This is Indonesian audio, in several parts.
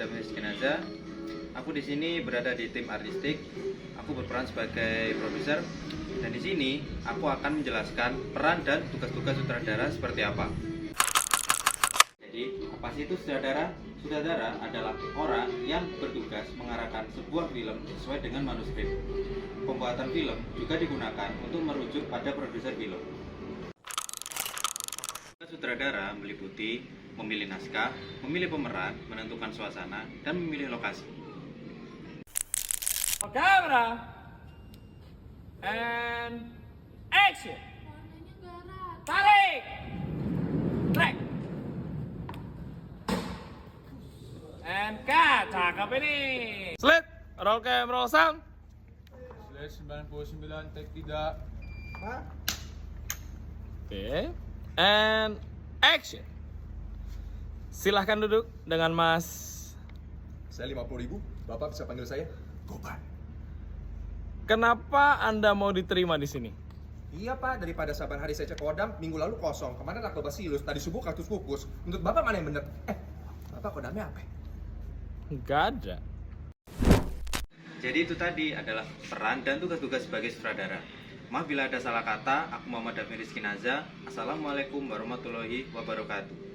Muhammad Damir Rizkinaza. Aku di sini berada di tim artistik. Aku berperan sebagai produser dan di sini aku akan menjelaskan peran dan tugas-tugas sutradara seperti apa. Jadi, apa sih itu sutradara? Sutradara adalah orang yang bertugas mengarahkan sebuah film sesuai dengan manuskrip. Pembuatan film juga digunakan untuk merujuk pada produser film. Sutradara meliputi memilih naskah, memilih pemeran, menentukan suasana, dan memilih lokasi. Camera and action. Tarik. Track. And cut. Cakep ini. Slit. Roll cam, roll sound. Slash 99 take 3. Oke. And action. Silahkan duduk dengan Mas. Saya 50.000, Bapak bisa panggil saya Goban. Kenapa Anda mau diterima di sini? Iya Pak, daripada saban hari saya cek kodam, minggu lalu kosong. Kemarin laktobacillus, tadi subuh kaktus kukus. Menurut Bapak mana yang bener? Bapak kodamnya apa? Nggak ada. Jadi itu tadi adalah peran dan tugas-tugas sebagai sutradara. Maaf bila ada salah kata. Aku Muhammad Damir Rizkinaza. Assalamualaikum warahmatullahi wabarakatuh.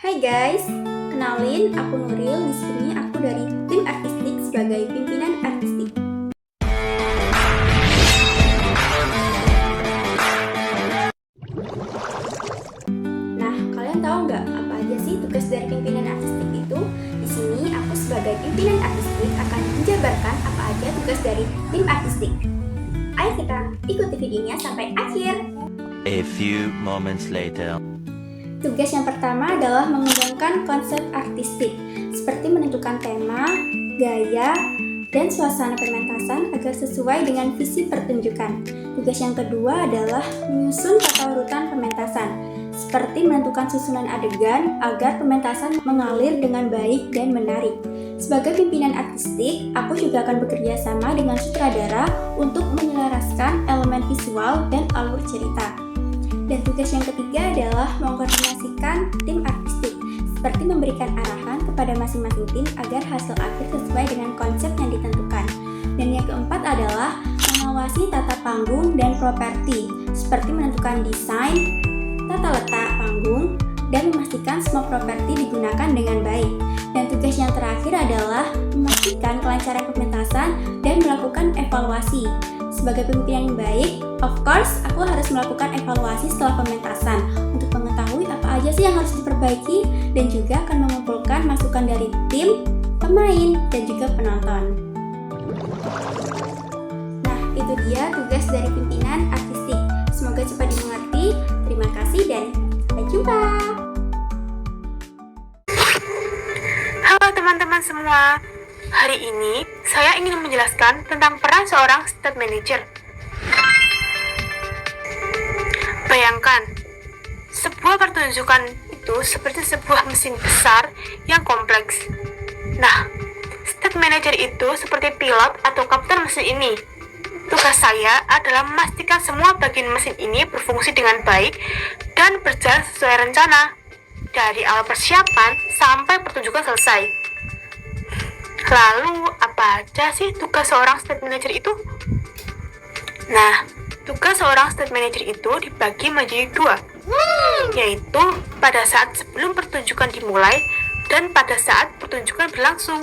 Hai guys, kenalin aku Nuril. Di sini aku dari tim artistik sebagai pimpinan artistik. Nah, kalian tahu nggak apa aja sih tugas dari pimpinan artistik itu? Di sini aku sebagai pimpinan artistik akan menjabarkan apa aja tugas dari tim artistik. Ayo kita ikuti videonya sampai akhir. A few moments later. Tugas yang pertama adalah mengembangkan konsep artistik, seperti menentukan tema, gaya, dan suasana pementasan agar sesuai dengan visi pertunjukan. Tugas yang kedua adalah menyusun tata urutan pementasan, seperti menentukan susunan adegan agar pementasan mengalir dengan baik dan menarik. Sebagai pimpinan artistik, aku juga akan bekerja sama dengan sutradara untuk menyelaraskan elemen visual dan alur cerita. Dan tugas yang ketiga adalah mengkoordinasikan tim artistik, seperti memberikan arahan kepada masing-masing tim agar hasil akhir sesuai dengan konsep yang ditentukan. Dan yang keempat adalah mengawasi tata panggung dan properti, seperti menentukan desain, tata letak panggung, dan memastikan semua properti digunakan dengan baik. Dan tugas yang terakhir adalah memastikan kelancaran pementasan dan melakukan evaluasi. Sebagai pemimpin yang baik, of course, aku harus melakukan evaluasi setelah pementasan untuk mengetahui apa aja sih yang harus diperbaiki dan juga akan mengumpulkan masukan dari tim, pemain, dan juga penonton. Nah, itu dia tugas dari pimpinan artistik. Semoga cepat dimengerti. Terima kasih dan sampai jumpa. Halo teman-teman semua. Hari ini saya ingin menjelaskan tentang peran seorang stage manager. Bayangkan, sebuah pertunjukan itu seperti sebuah mesin besar yang kompleks. Nah, stage manager itu seperti pilot atau kapten mesin ini. Tugas saya adalah memastikan semua bagian mesin ini berfungsi dengan baik dan berjalan sesuai rencana, dari awal persiapan sampai pertunjukan selesai. Lalu, apa aja sih tugas seorang stage manager itu? Nah, tugas seorang stage manager itu dibagi menjadi dua, yaitu pada saat sebelum pertunjukan dimulai dan pada saat pertunjukan berlangsung.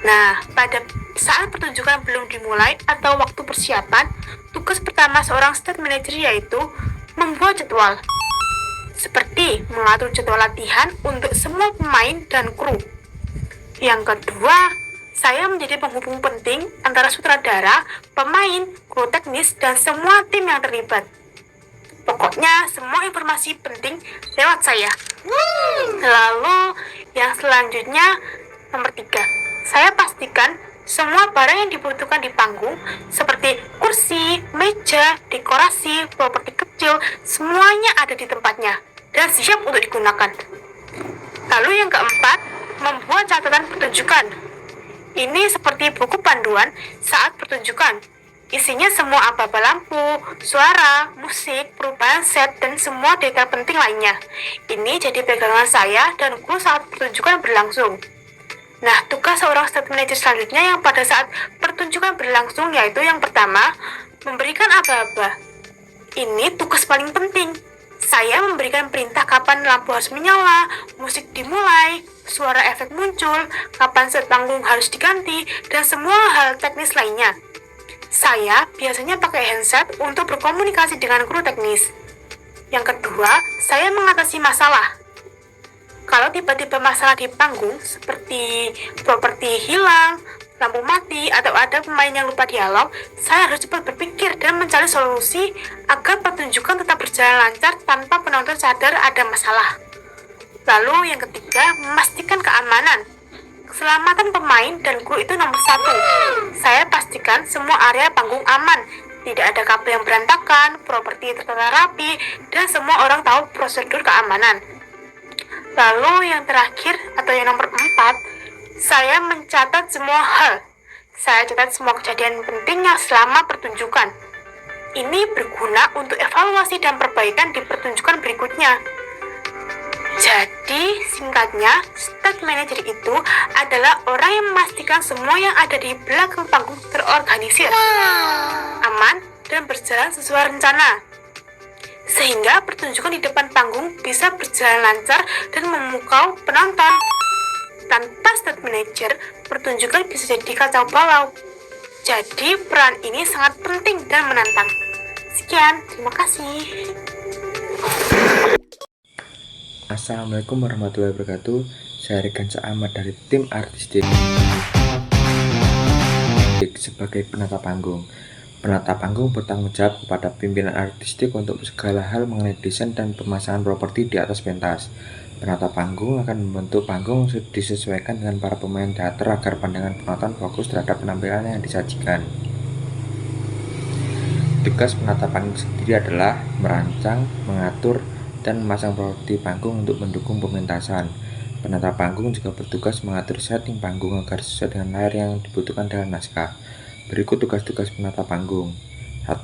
Nah, pada saat pertunjukan belum dimulai atau waktu persiapan, tugas pertama seorang stage manager yaitu membuat jadwal, seperti mengatur jadwal latihan untuk semua pemain dan kru. Yang kedua, saya menjadi penghubung penting antara sutradara, pemain, kru teknis, dan semua tim yang terlibat. Pokoknya, semua informasi penting lewat saya. Lalu, yang selanjutnya, nomor 3. Saya pastikan semua barang yang dibutuhkan di panggung, seperti kursi, meja, dekorasi, properti kecil, semuanya ada di tempatnya dan siap untuk digunakan. Lalu yang keempat, membuat catatan pertunjukan. Ini seperti buku panduan saat pertunjukan. Isinya semua aba-aba lampu, suara, musik, perubahan set, dan semua detail penting lainnya. Ini jadi pegangan saya dan kru saat pertunjukan berlangsung. Nah, tugas seorang stage manager selanjutnya yang pada saat pertunjukan berlangsung yaitu yang pertama, memberikan aba-aba. Ini tugas paling penting. Saya memberikan perintah kapan lampu harus menyala, musik dimulai, suara efek muncul, kapan set panggung harus diganti, dan semua hal teknis lainnya. Saya biasanya pakai handset untuk berkomunikasi dengan kru teknis. Yang kedua, saya mengatasi masalah. Kalau tiba-tiba masalah di panggung, seperti properti hilang, lampu mati, atau ada pemain yang lupa dialog, saya harus cepat berpikir dan mencari solusi agar pertunjukan tetap berjalan lancar tanpa penonton sadar ada masalah. Lalu yang ketiga, memastikan keamanan. Keselamatan pemain dan kru itu nomor 1. Saya pastikan semua area panggung aman, tidak ada kabel yang berantakan, properti tertata rapi, dan semua orang tahu prosedur keamanan. Lalu yang terakhir atau yang nomor 4, saya mencatat semua hal. Saya catat semua kejadian penting yang selama pertunjukan. Ini berguna untuk evaluasi dan perbaikan di pertunjukan berikutnya. Jadi, singkatnya, stage manager itu adalah orang yang memastikan semua yang ada di belakang panggung terorganisir, aman, dan berjalan sesuai rencana. Sehingga pertunjukan di depan panggung bisa berjalan lancar dan memukau penonton. Tanpa stage manager, pertunjukan bisa jadi kacau balau. Jadi, peran ini sangat penting dan menantang. Sekian, terima kasih. Assalamualaikum warahmatullahi wabarakatuh. Saya Regan Ahmad dari tim artistik sebagai penata panggung. Penata panggung bertanggung jawab kepada pimpinan artistik untuk segala hal mengenai desain dan pemasangan properti di atas pentas. Penata panggung akan membentuk panggung disesuaikan dengan para pemain teater agar pandangan penonton fokus terhadap penampilan yang disajikan. Tugas penata panggung sendiri adalah merancang, mengatur, dan memasang properti panggung untuk mendukung pementasan. Penata panggung juga bertugas mengatur setting panggung agar sesuai dengan layar yang dibutuhkan dalam naskah. Berikut tugas-tugas penata panggung. 1.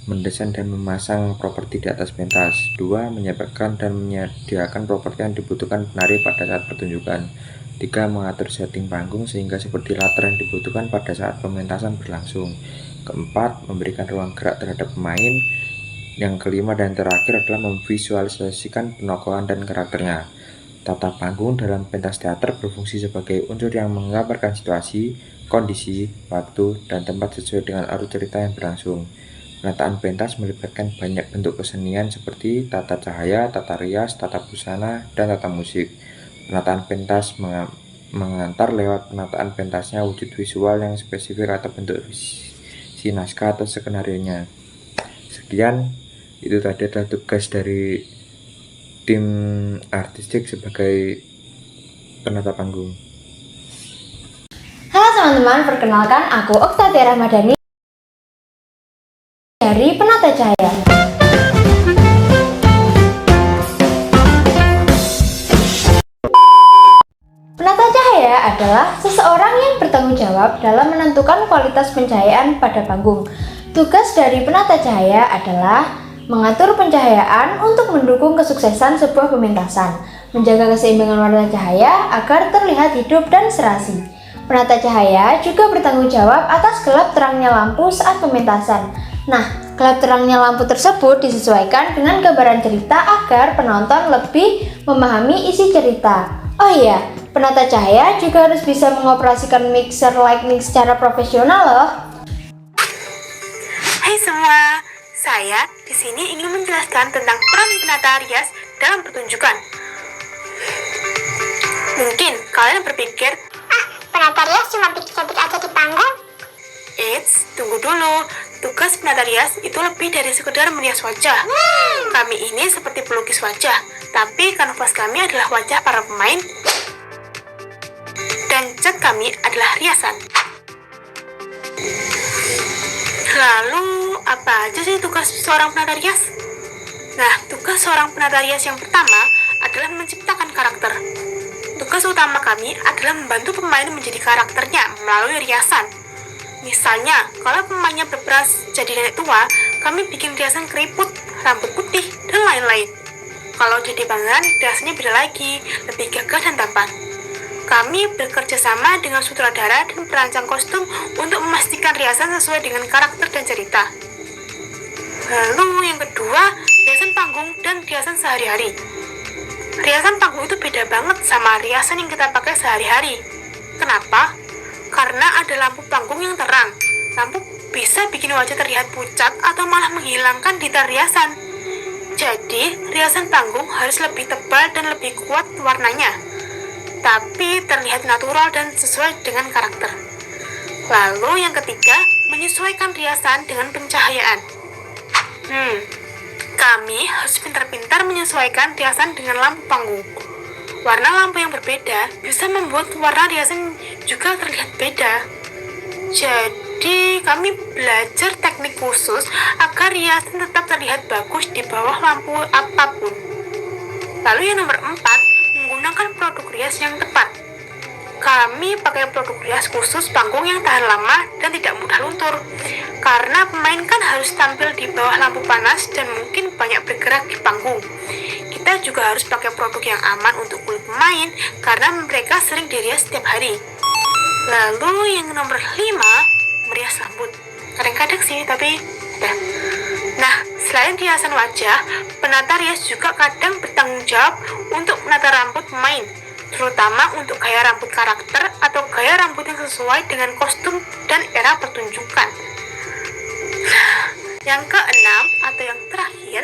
Mendesain dan memasang properti di atas pentas. 2. Menyiapkan dan menyediakan properti yang dibutuhkan penari pada saat pertunjukan. 3. Mengatur setting panggung sehingga seperti latar yang dibutuhkan pada saat pementasan berlangsung. 4. Memberikan ruang gerak terhadap pemain. Yang kelima dan terakhir adalah memvisualisasikan penokohan dan karakternya. Tata panggung dalam pentas teater berfungsi sebagai unsur yang menggambarkan situasi, kondisi, waktu, dan tempat sesuai dengan alur cerita yang berlangsung. Penataan pentas melibatkan banyak bentuk kesenian seperti tata cahaya, tata rias, tata busana, dan tata musik. Penataan pentas mengantar lewat penataan pentasnya wujud visual yang spesifik atau bentuk si naskah atau skenario-nya. Sekian, itu tadi adalah tugas dari tim artistik sebagai penata panggung. Halo teman-teman, perkenalkan aku Oktavia Ramadhani dari Penata Cahaya. Penata cahaya adalah seseorang yang bertanggung jawab dalam menentukan kualitas pencahayaan pada panggung. Tugas dari penata cahaya adalah mengatur pencahayaan untuk mendukung kesuksesan sebuah pementasan, menjaga keseimbangan warna cahaya agar terlihat hidup dan serasi. Penata cahaya juga bertanggung jawab atas gelap terangnya lampu saat pementasan. Nah, gelap terangnya lampu tersebut disesuaikan dengan gambaran cerita agar penonton lebih memahami isi cerita. Oh iya, penata cahaya juga harus bisa mengoperasikan mixer lighting secara profesional loh. Hai semua, saya di sini ingin menjelaskan tentang peran penata rias dalam pertunjukan. Mungkin kalian berpikir, penata rias cuma bikin-bikin aja di panggung. eits, tunggu dulu. Tugas penata rias itu lebih dari sekedar merias wajah. Kami ini seperti pelukis wajah, tapi kanvas kami adalah wajah para pemain dan cat kami adalah riasan. Lalu, apa aja sih tugas seorang penata rias? Nah, tugas seorang penata rias yang pertama adalah menciptakan karakter. Tugas utama kami adalah membantu pemain menjadi karakternya melalui riasan. Misalnya, kalau pemainnya berperan jadi nenek tua, kami bikin riasan keriput, rambut putih, dan lain-lain. Kalau jadi pangeran, riasannya beda lagi, lebih gagah dan tampan. Kami bekerja sama dengan sutradara dan perancang kostum untuk memastikan riasan sesuai dengan karakter dan cerita. Lalu yang kedua, riasan panggung dan riasan sehari-hari. Riasan panggung itu beda banget sama riasan yang kita pakai sehari-hari. Kenapa? Karena ada lampu panggung yang terang. Lampu bisa bikin wajah terlihat pucat atau malah menghilangkan detail riasan. Jadi, riasan panggung harus lebih tebal dan lebih kuat warnanya, tapi terlihat natural dan sesuai dengan karakter. Lalu yang ketiga, menyesuaikan riasan dengan pencahayaan. Kami harus pintar-pintar menyesuaikan riasan dengan lampu panggung. Warna lampu yang berbeda bisa membuat warna riasan juga terlihat beda. Jadi, kami belajar teknik khusus agar riasan tetap terlihat bagus di bawah lampu apapun. Lalu yang nomor 4, menggunakan produk rias yang tepat. Kami pakai produk rias khusus panggung yang tahan lama dan tidak mudah luntur. Karena pemain kan harus tampil di bawah lampu panas dan mungkin banyak bergerak di panggung. Kita juga harus pakai produk yang aman untuk kulit pemain karena mereka sering dirias setiap hari. Lalu yang nomor 5, merias rambut. Kadang-kadang sih, tapi ada. Nah, selain riasan wajah, penata rias juga kadang bertanggung jawab untuk menata rambut pemain, terutama untuk gaya rambut karakter atau gaya rambut yang sesuai dengan kostum dan era pertunjukan. Nah, yang keenam atau yang terakhir,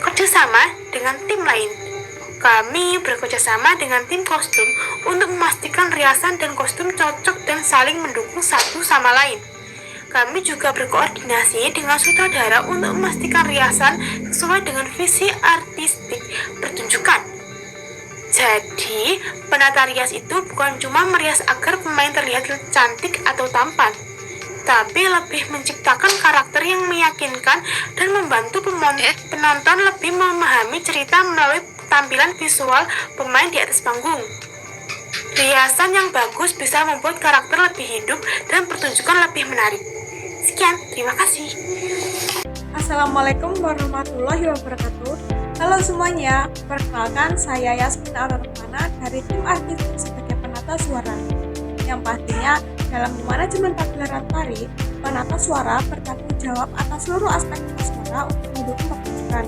kerjasama dengan tim lain. Kami bekerjasama dengan tim kostum untuk memastikan riasan dan kostum cocok dan saling mendukung satu sama lain. Kami juga berkoordinasi dengan sutradara untuk memastikan riasan sesuai dengan visi artistik pertunjukan. Jadi, penata rias itu bukan cuma merias agar pemain terlihat cantik atau tampan, tapi lebih menciptakan karakter yang meyakinkan dan membantu penonton lebih memahami cerita melalui tampilan visual pemain di atas panggung. Riasan yang bagus bisa membuat karakter lebih hidup dan pertunjukan lebih menarik. Sekian, terima kasih. Assalamualaikum warahmatullahi wabarakatuh. Halo semuanya, perkenalkan saya Yasmin Aurormana dari tim artistik sebagai penata suara. Yang pastinya dalam manajemen pagelaran tari, penata suara bertanggung jawab atas seluruh aspek suara untuk mendukung pertunjukan.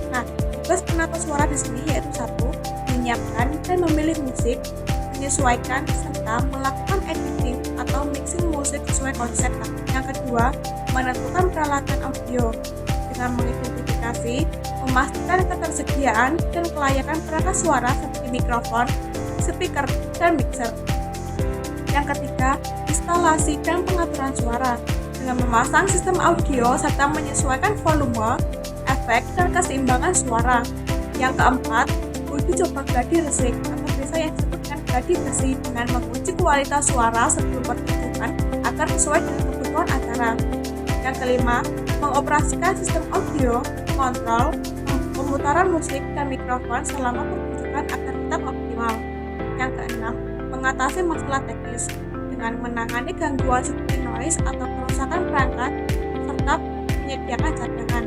Nah, tugas penata suara di sini yaitu 1. Menyiapkan dan memilih musik, menyesuaikan serta melakukan editing atau mixing musik sesuai konsep. Yang kedua, menentukan peralatan audio dengan mengidentifikasi, memastikan ketersediaan dan kelayakan perangkat suara seperti mikrofon, speaker, dan mixer. Yang ketiga, instalasi dan pengaturan suara dengan memasang sistem audio serta menyesuaikan volume, efek, dan keseimbangan suara. Yang keempat, uji coba gladi resik atau biasa yang disebut dengan gladi bersih dengan menguji kualitas suara sebelum pertunjukan agar sesuai dengan kebutuhan acara. Yang kelima, mengoperasikan sistem audio, kontrol, pemutaran musik dan mikrofon selama pertunjukan agar tetap optimal. Yang keenam, mengatasi masalah teknis dengan menangani gangguan seperti noise atau kerusakan perangkat serta menyediakan cadangan.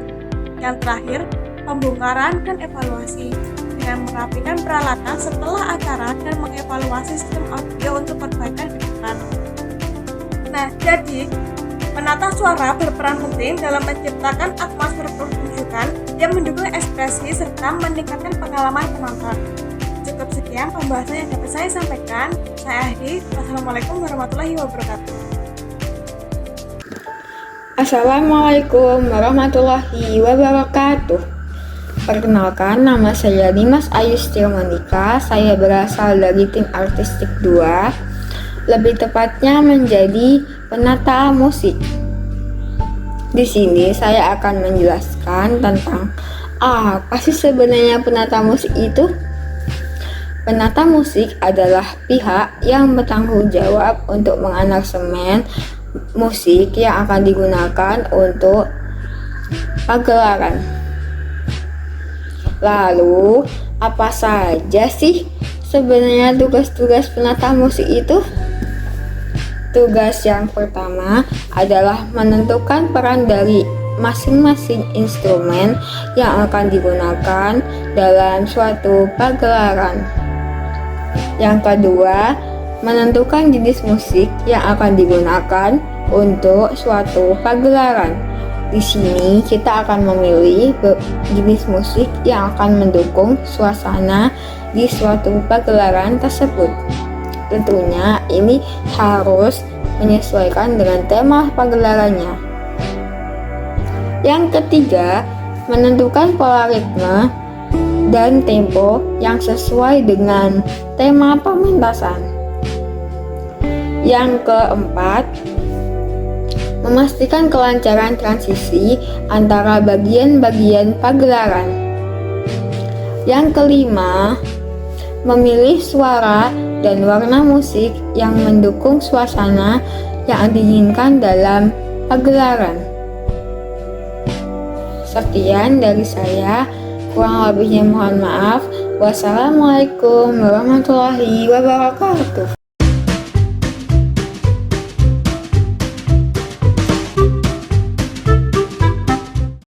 Yang terakhir, pembongkaran dan evaluasi dengan merapikan peralatan setelah acara dan mengevaluasi sistem audio untuk perbaikan ke depan. Nah, jadi penata suara berperan penting dalam menciptakan atmosfer pertunjukan yang mendukung ekspresi serta meningkatkan pengalaman penonton. Cukup sekian pembahasan yang dapat saya sampaikan. Saya Ahdi. Wassalamualaikum warahmatullahi wabarakatuh. Assalamualaikum warahmatullahi wabarakatuh. Perkenalkan, nama saya Dimas Ayustil Monika. Saya berasal dari tim artistik 2. Lebih tepatnya menjadi penata musik. Di sini saya akan menjelaskan tentang apa sih sebenarnya penata musik itu. Penata musik adalah pihak yang bertanggung jawab untuk mengaransemen musik yang akan digunakan untuk pagelaran. Lalu, apa saja sih sebenarnya tugas-tugas penata musik itu? Tugas yang pertama adalah menentukan peran dari masing-masing instrumen yang akan digunakan dalam suatu pagelaran. Yang kedua, menentukan jenis musik yang akan digunakan untuk suatu pagelaran. Di sini kita akan memilih jenis musik yang akan mendukung suasana di suatu pagelaran tersebut. Tentunya ini harus menyesuaikan dengan tema pagelarannya. Yang ketiga, menentukan pola ritme dan tempo yang sesuai dengan tema pementasan. Yang keempat, memastikan kelancaran transisi antara bagian-bagian pagelaran. Yang kelima, memilih suara dan warna musik yang mendukung suasana yang diinginkan dalam pagelaran. Sekian dari saya, kurang lebihnya mohon maaf. Wassalamualaikum warahmatullahi wabarakatuh.